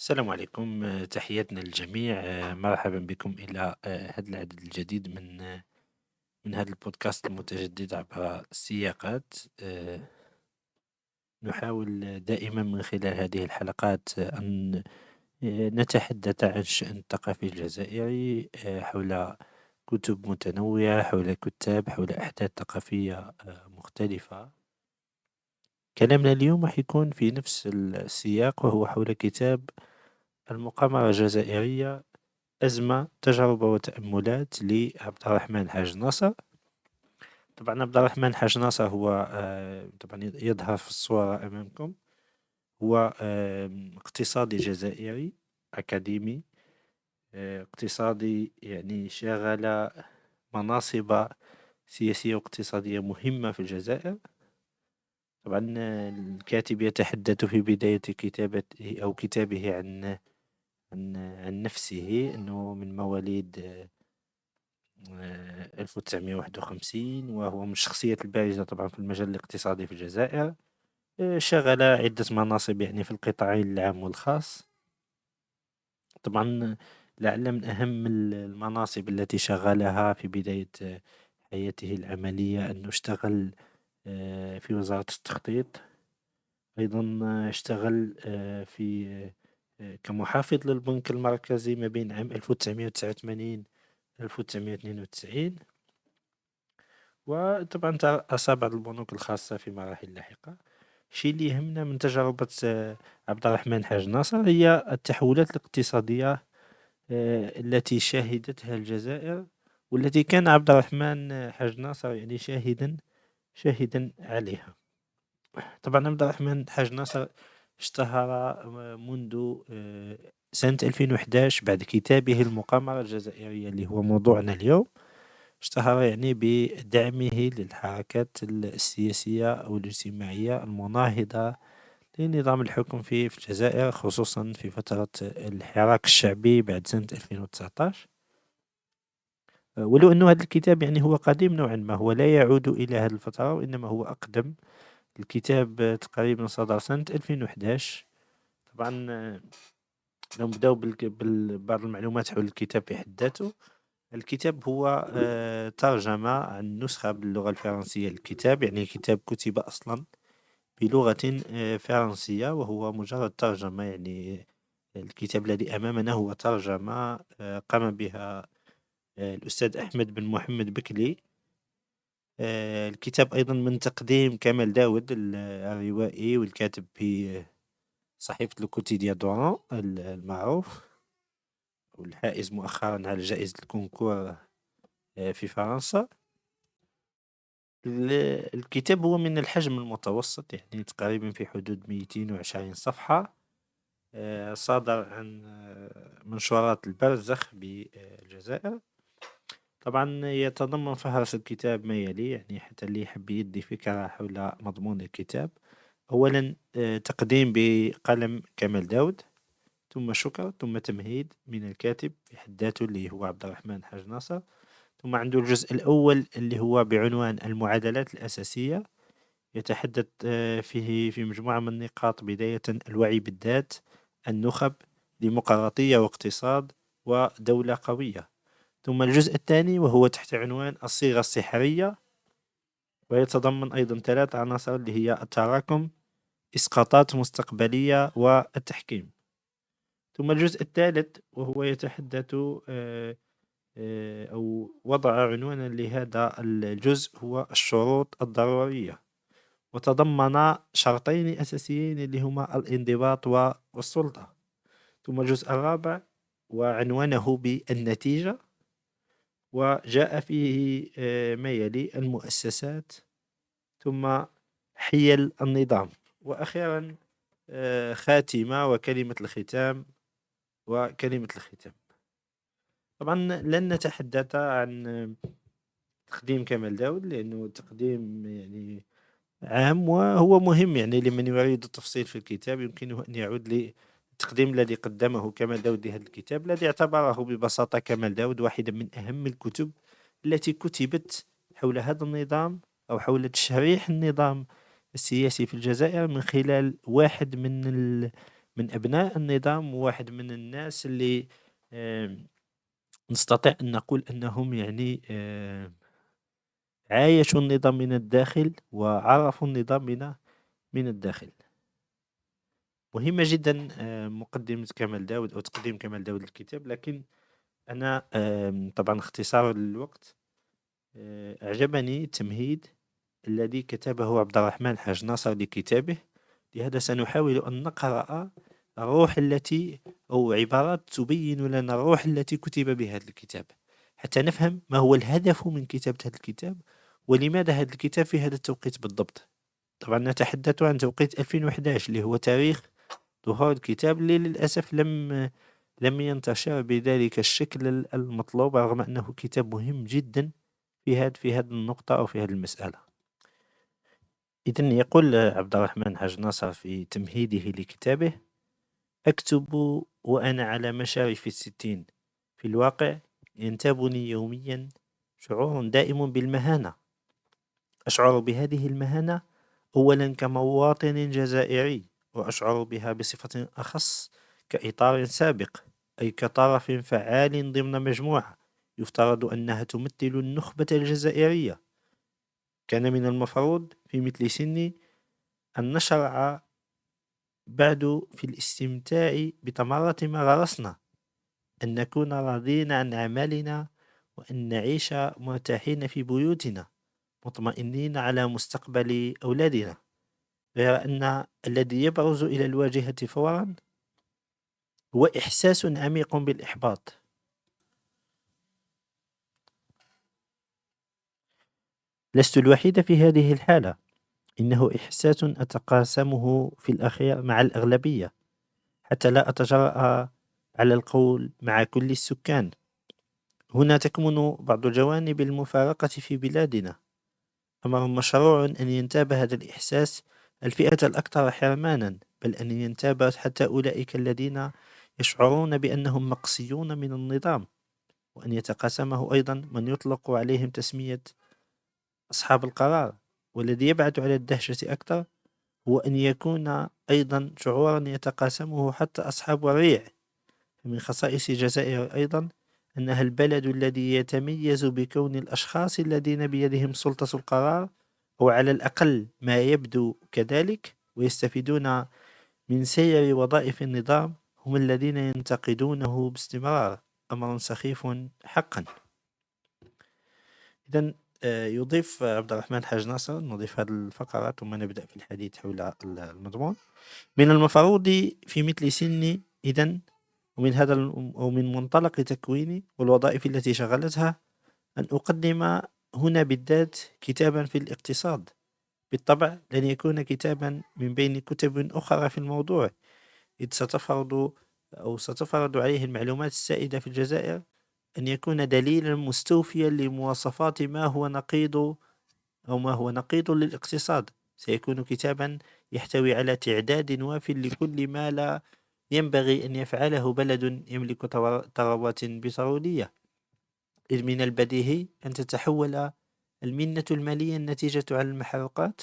السلام عليكم، تحياتنا للجميع. مرحبا بكم إلى هذا العدد الجديد من هذا البودكاست المتجدد عبر السياقات. نحاول دائما من خلال هذه الحلقات أن نتحدث عن الشأن الثقافي الجزائري، حول كتب متنوعة، حول كتاب، حول أحداث ثقافية مختلفة. كلامنا اليوم راح يكون في نفس السياق، وهو حول كتاب المقامرة الجزائرية: أزمة، تجربة وتأملات، لعبد الرحمن حاج ناصر. طبعا عبد الرحمن حاج ناصر هو طبعا يظهر في الصورة أمامكم. هو اقتصادي جزائري أكاديمي، اقتصادي، يعني شغل مناصب سياسية واقتصادية مهمة في الجزائر. طبعا الكاتب يتحدث في بداية كتابته أو كتابه عن نفسه، أنه من مواليد 1951، وهو من الشخصيات البارزة طبعا في المجال الاقتصادي في الجزائر. شغل عدة مناصب يعني في القطاعين العام والخاص. طبعا لعل من أهم المناصب التي شغلها في بداية حياته العملية أنه اشتغل في وزارة التخطيط. أيضا اشتغل في كمحافظ للبنك المركزي ما بين عام 1989 1992. وطبعا أصاب بعض البنوك الخاصة في مراحل لاحقة. الشيء اللي يهمنا من تجربة عبد الرحمن حاج ناصر هي التحولات الاقتصادية التي شهدتها الجزائر، والتي كان عبد الرحمن حاج ناصر يعني شاهدا عليها. طبعا عبد الرحمن حاج ناصر اشتهر منذ سنة 2011 بعد كتابه المقامرة الجزائرية، اللي هو موضوعنا اليوم. اشتهر يعني بدعمه للحركات السياسية أو الاجتماعية المناهضة لنظام الحكم في الجزائر، خصوصا في فترة الحراك الشعبي بعد سنة 2019. ولو أنه هذا الكتاب يعني هو قديم نوعا ما، هو لا يعود إلى هذه الفترة وإنما هو أقدم. الكتاب تقريبا صدر سنة 2011. طبعا لو نبداو بعض المعلومات حول الكتاب في حد ذاته. الكتاب هو ترجمة عن نسخة باللغة الفرنسية للكتاب، يعني الكتاب كتب أصلا بلغة فرنسية، وهو مجرد ترجمة. يعني الكتاب الذي أمامنا هو ترجمة قام بها الأستاذ أحمد بن محمد بكلي. الكتاب أيضا من تقديم كمال داود الروائي والكاتب في صحيفة لوكوتيديا دوران المعروف، والحائز مؤخرا على جائزة الكونكور في فرنسا. الكتاب هو من الحجم المتوسط، يعني تقريبا في حدود 220 صفحة. صادر عن منشورات البرزخ بالجزائر. طبعا يتضمن فهرس الكتاب ما يلي، يعني حتى اللي يحب يدي فكرة حول مضمون الكتاب. أولا تقديم بقلم كمال داود، ثم شكر، ثم تمهيد من الكاتب في حد ذاته اللي هو عبد الرحمن حاج ناصر. ثم عنده الجزء الأول اللي هو بعنوان المعادلات الأساسية، يتحدث فيه في مجموعة من النقاط: بداية الوعي بالذات، النخب، ديمقراطية واقتصاد، ودولة قوية. ثم الجزء الثاني وهو تحت عنوان الصيغة السحرية، ويتضمن أيضا 3 عناصر اللي هي التراكم، إسقاطات مستقبلية، والتحكيم. ثم الجزء الثالث وهو يتحدث أو وضع عنوانا لهذا الجزء هو الشروط الضرورية، وتضمن شرطين أساسيين اللي هما الانضباط والسلطة. ثم الجزء الرابع وعنوانه بالنتيجة، وجاء فيه ما يلي: المؤسسات، ثم حيل النظام، وأخيرا خاتمة وكلمة الختام. طبعا لن نتحدث عن تقديم كمال داود، لأنه تقديم يعني عام وهو مهم، يعني لمن يريد التفصيل في الكتاب يمكنه أن يعود للتقديم الذي قدمه كمال داود لهذا الكتاب، الذي اعتبره ببساطة كمال داود واحدا من أهم الكتب التي كتبت حول هذا النظام، أو حول تشريح النظام السياسي في الجزائر، من خلال واحد من من أبناء النظام، وواحد من الناس اللي نستطيع أن نقول أنهم يعني عايشوا النظام من الداخل وعرفوا النظام من الداخل. مهمة جدا مقدمة كمال داود أو تقديم كمال داود للكتاب، لكن أنا طبعا اختصارا للوقت أعجبني التمهيد الذي كتبه عبد الرحمن حاج ناصر لكتابه. لهذا سنحاول أن نقرأ الروح التي أو عبارات تبين لنا الروح التي كتب بها هذا الكتاب، حتى نفهم ما هو الهدف من كتابة هذا الكتاب، ولماذا هذا الكتاب في هذا التوقيت بالضبط. طبعا نتحدث عن توقيت 2011 اللي هو تاريخ ظهور الكتاب، اللي للأسف لم ينتشر بذلك الشكل المطلوب، رغم أنه كتاب مهم جدا في هذه النقطة أو في هذه المسألة. إذن يقول عبد الرحمن حاج ناصر في تمهيده لكتابه: أكتب وأنا على مشارف الستين، في الواقع ينتابني يوميا شعور دائم بالمهانة. أشعر بهذه المهانة أولا كمواطن جزائري، وأشعر بها بصفة أخص كإطار سابق، أي كطرف فعال ضمن مجموعة يفترض أنها تمثل النخبة الجزائرية. كان من المفروض في مثل سني أن نشرع بعد في الاستمتاع بثمرات ما غرسنا، أن نكون راضين عن أعمالنا، وأن نعيش مرتاحين في بيوتنا مطمئنين على مستقبل أولادنا، غير أن الذي يبرز إلى الواجهة فورا هو إحساس عميق بالإحباط. لست الوحيد في هذه الحالة، إنه إحساس أتقاسمه في الأخير مع الأغلبية، حتى لا أتجرأ على القول مع كل السكان. هنا تكمن بعض جوانب المفارقة في بلادنا. أمر مشروع أن ينتاب هذا الإحساس الفئة الأكثر حرمانا، بل أن ينتاب حتى أولئك الذين يشعرون بأنهم مقصيون من النظام، وأن يتقاسمه أيضا من يطلق عليهم تسمية أصحاب القرار. والذي يبعث على الدهشة أكثر هو أن يكون أيضا شعورا يتقاسمه حتى أصحاب الريع. من خصائص الجزائر أيضا أنها البلد الذي يتميز بكون الأشخاص الذين بيدهم سلطة القرار، أو على الأقل ما يبدو كذلك، ويستفيدون من سير وظائف النظام، هم الذين ينتقدونه باستمرار. أمر سخيف حقا. إذن يضيف عبد الرحمن حاج ناصر، نضيف هذه الفقرات ثم نبدأ في الحديث حول المضمون. من المفروض في مثل سني إذن، ومن هذا ومن منطلق تكويني والوظائف التي شغلتها، أن أقدم هنا بالذات كتابا في الاقتصاد. بالطبع لن يكون كتابا من بين كتب أخرى في الموضوع، إذ ستفرض عليه المعلومات السائدة في الجزائر أن يكون دليلا مستوفيا لمواصفات ما هو نقيض للاقتصاد. سيكون كتابا يحتوي على تعداد واف لكل ما لا ينبغي أن يفعله بلد يملك ثروات بترولية. إذ من البديهي أن تتحول المنة المالية الناتجة عن المحروقات،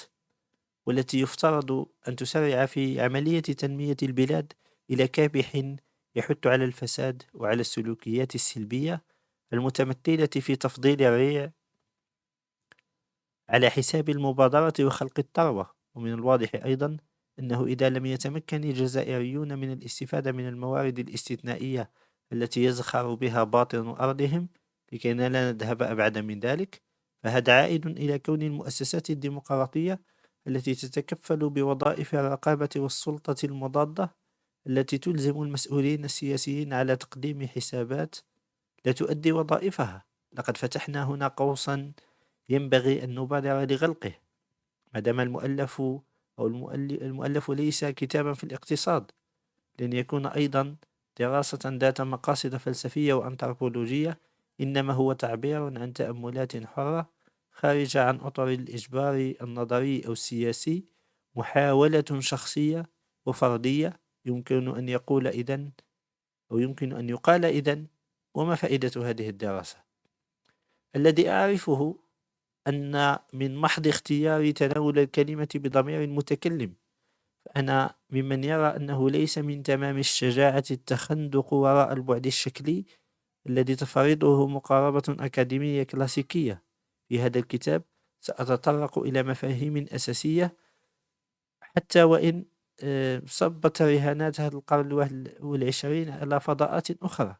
والتي يفترض أن تسرع في عملية تنمية البلاد، إلى كابح يحث على الفساد وعلى السلوكيات السلبية المتمثلة في تفضيل الريع على حساب المبادرة وخلق الثروة. ومن الواضح أيضا أنه إذا لم يتمكن الجزائريون من الاستفادة من الموارد الاستثنائية التي يزخر بها باطن أرضهم، لكي لا نذهب أبعد من ذلك، فهذا عائد إلى كون المؤسسات الديمقراطية التي تتكفل بوظائف الرقابة والسلطة المضادة، التي تلزم المسؤولين السياسيين على تقديم حسابات، لا تؤدي وظائفها. لقد فتحنا هنا قوسا ينبغي أن نبادر لغلقه. ما دام المؤلف ليس كتابا في الاقتصاد، لن يكون أيضا دراسة ذات مقاصد فلسفية وأنثروبولوجية، إنما هو تعبير عن تأملات حرة خارجة عن أطر الإجبار النظري أو السياسي، محاولة شخصية وفردية. يمكن أن يقال إذن: وما فائدة هذه الدراسة؟ الذي أعرفه أن من محض اختيار تناول الكلمة بضمير المتكلم، أنا ممن يرى أنه ليس من تمام الشجاعة التخندق وراء البعد الشكلي الذي تفرضه مقاربة أكاديمية كلاسيكية. في هذا الكتاب سأتطرق إلى مفاهيم أساسية، حتى وإن صبت رهانات هذا القرن الواحد والعشرين على فضاءات أخرى.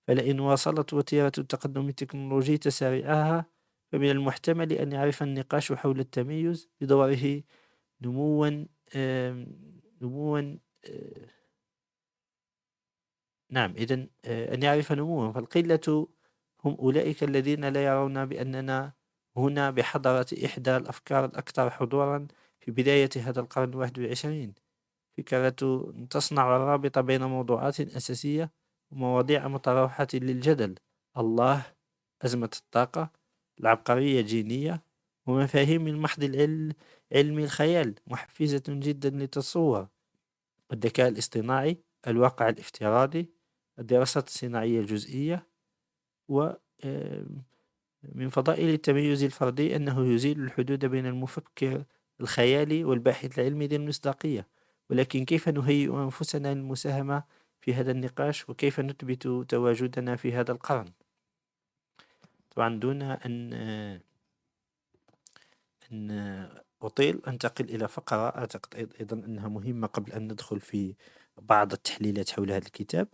فلئن واصلت وتيرة التقدم التكنولوجي تسارعها، فمن المحتمل أن يعرف النقاش حول التميز بدوره نموا آم، نموا آه، نعم، إذن أن يعرف نموا. فالقلة هم أولئك الذين لا يرون بأننا هنا بحضرة إحدى الأفكار الأكثر حضورا في بداية هذا القرن الواحد والعشرين. فكرة تصنع الرابط بين موضوعات أساسية ومواضيع متراوحة للجدل: الله، أزمة الطاقة، العبقرية الجينية، ومفاهيم من محض علم الخيال محفزة جدا للتصور: الذكاء الاصطناعي، الواقع الافتراضي، الدراسات الصناعية الجزئية. ومن فضائل التميز الفردي أنه يزيل الحدود بين المفكر الخيالي والباحث العلمي للمصداقية. ولكن كيف نهيئ أنفسنا للمساهمة في هذا النقاش، وكيف نثبت تواجدنا في هذا القرن؟ طبعا دون أن أطيل، أنتقل إلى فقرة أعتقد أيضا أنها مهمة قبل أن ندخل في بعض التحليلات حول هذا الكتاب.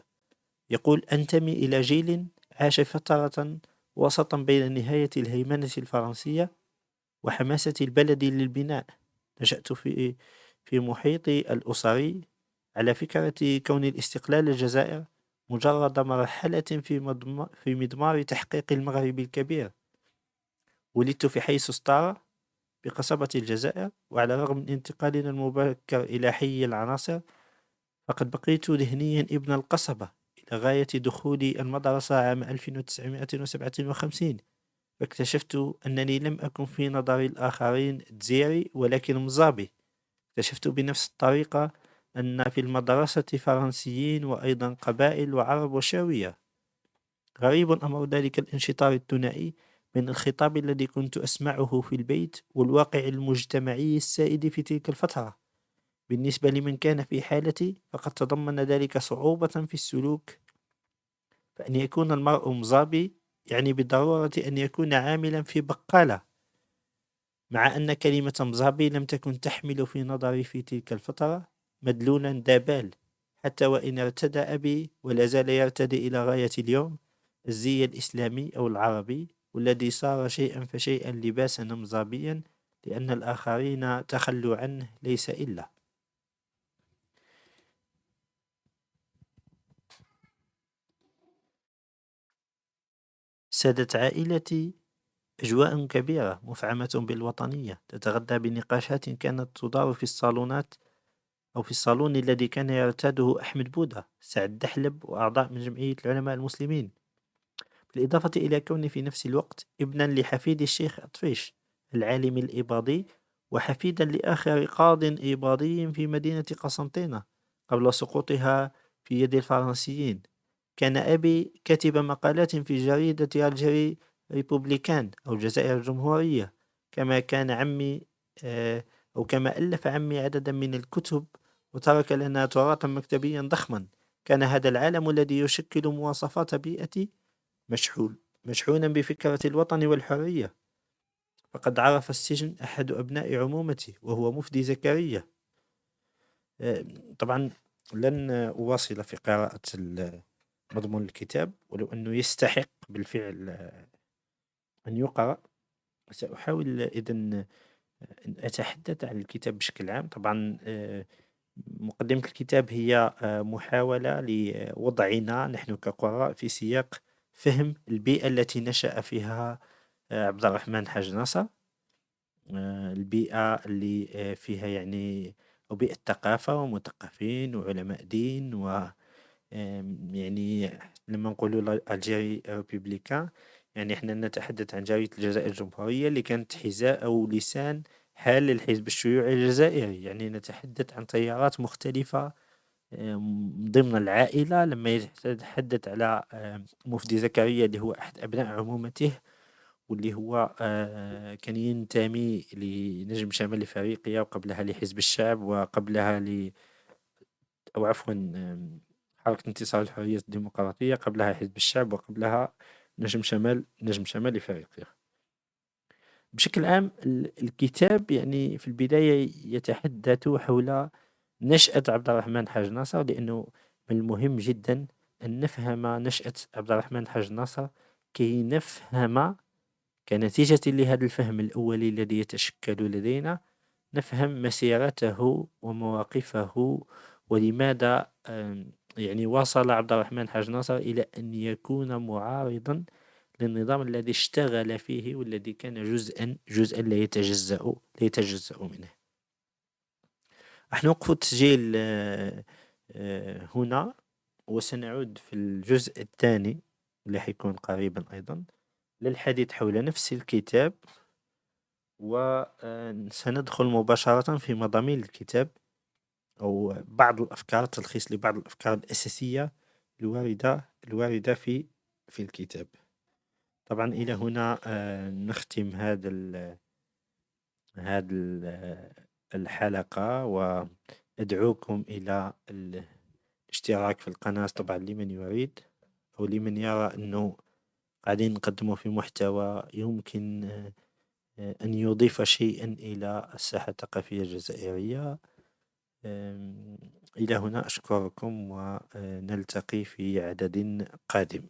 يقول: أنتمي إلى جيل عاش فترة وسطا بين نهاية الهيمنة الفرنسية وحماسة البلد للبناء. نشأت في محيطي الأسري على فكرة كون الاستقلال الجزائر مجرد مرحلة في مضمار تحقيق المغرب الكبير. ولدت في حي سستارة بقصبة الجزائر، وعلى الرغم من انتقالنا المبكر إلى حي العناصر، فقد بقيت ذهنيا ابن القصبة إلى غاية دخولي المدرسة عام 1957. فاكتشفت أنني لم أكن في نظر الآخرين دزيري، ولكن مزابي. اكتشفت بنفس الطريقة أن في المدرسة فرنسيين وأيضا قبائل وعرب وشاوية. غريب أمر ذلك الانشطار الثنائي بين الخطاب الذي كنت أسمعه في البيت والواقع المجتمعي السائد في تلك الفترة. بالنسبة لمن كان في حالتي، فقد تضمن ذلك صعوبة في السلوك. فأن يكون المرء مزابي يعني بالضرورة أن يكون عاملا في بقالة، مع أن كلمة مزابي لم تكن تحمل في نظري في تلك الفترة مدلولا دابال. حتى وإن ارتدى أبي ولا زال يرتدي إلى غاية اليوم الزي الإسلامي أو العربي، والذي صار شيئا فشيئا لباسا مزابيا، لأن الآخرين تخلوا عنه ليس إلا. سادت عائلتي أجواء كبيرة مفعمة بالوطنية، تتغذى بنقاشات كانت تدار في الصالونات أو في الصالون الذي كان يرتاده أحمد بودة، سعد دحلب، وأعضاء من جمعية العلماء المسلمين. بالإضافة إلى كوني في نفس الوقت ابنا لحفيد الشيخ أطفيش العالم الإباضي، وحفيدا لآخر قاض إباضي في مدينة قسنطينة قبل سقوطها في يد الفرنسيين. كان أبي كاتب مقالات في جريدة الجيري ريبوبليكان أو الجزائر الجمهورية، كما كان عمي أو كما ألف عمي عددا من الكتب، وترك لنا تراثا مكتبيا ضخما. كان هذا العالم الذي يشكل مواصفات بيئتي مشحونا بفكرة الوطن والحرية. فقد عرف السجن أحد أبناء عمومتي وهو مفدي زكريا. طبعا لن أواصل في قراءة مضمون الكتاب، ولو أنه يستحق بالفعل أن يقرأ. سأحاول إذن أن أتحدث عن الكتاب بشكل عام. طبعا مقدمة الكتاب هي محاولة لوضعنا نحن كقراء في سياق فهم البيئة التي نشأ فيها عبد الرحمن حاج ناصر. البيئة اللي فيها يعني أو بيئة ثقافة ومثقفين وعلماء دين، و يعني لما نقولوا الجيري ريبوبليكان، يعني احنا نتحدث عن جارية الجزائر الجمهورية اللي كانت حذاء أو لسان حال للحزب الشيوعي الجزائري. يعني نتحدث عن تيارات مختلفة ضمن العائلة. لما يتحدث على مفدي زكريا اللي هو أحد أبناء عمومته، واللي هو كان ينتمي لنجم شمال إفريقيا، وقبلها لحزب الشعب، وقبلها أو عفوا حركة انتصار الحرية الديمقراطية، قبلها حزب الشعب، وقبلها نجم شمال إفريقيا. بشكل عام الكتاب يعني في البداية يتحدث حول نشأة عبد الرحمن حاج ناصر، لأنه من المهم جدا أن نفهم نشأة عبد الرحمن حاج ناصر كي نفهم كنتيجة لهذا الفهم الأولي الذي يتشكل لدينا، نفهم مسيرته ومواقفه، ولماذا يعني وصل عبد الرحمن حاج ناصر إلى أن يكون معارضا للنظام الذي اشتغل فيه، والذي كان جزءا لا يتجزأ منه. راح نوقف التسجيل هنا، وسنعود في الجزء الثاني اللي حيكون قريبا أيضا للحديث حول نفس الكتاب، وسندخل مباشرة في مضامين الكتاب، أو بعض الأفكار، تلخيص لبعض الأفكار الأساسية الواردة في الكتاب. طبعا إلى هنا نختم الحلقة، وأدعوكم إلى الاشتراك في القناة طبعا لمن يريد، أو لمن يرى أنه قاعدين نقدمه في محتوى يمكن أن يضيف شيئا إلى الساحة الثقافية الجزائرية. إلى هنا أشكركم، ونلتقي في عدد قادم.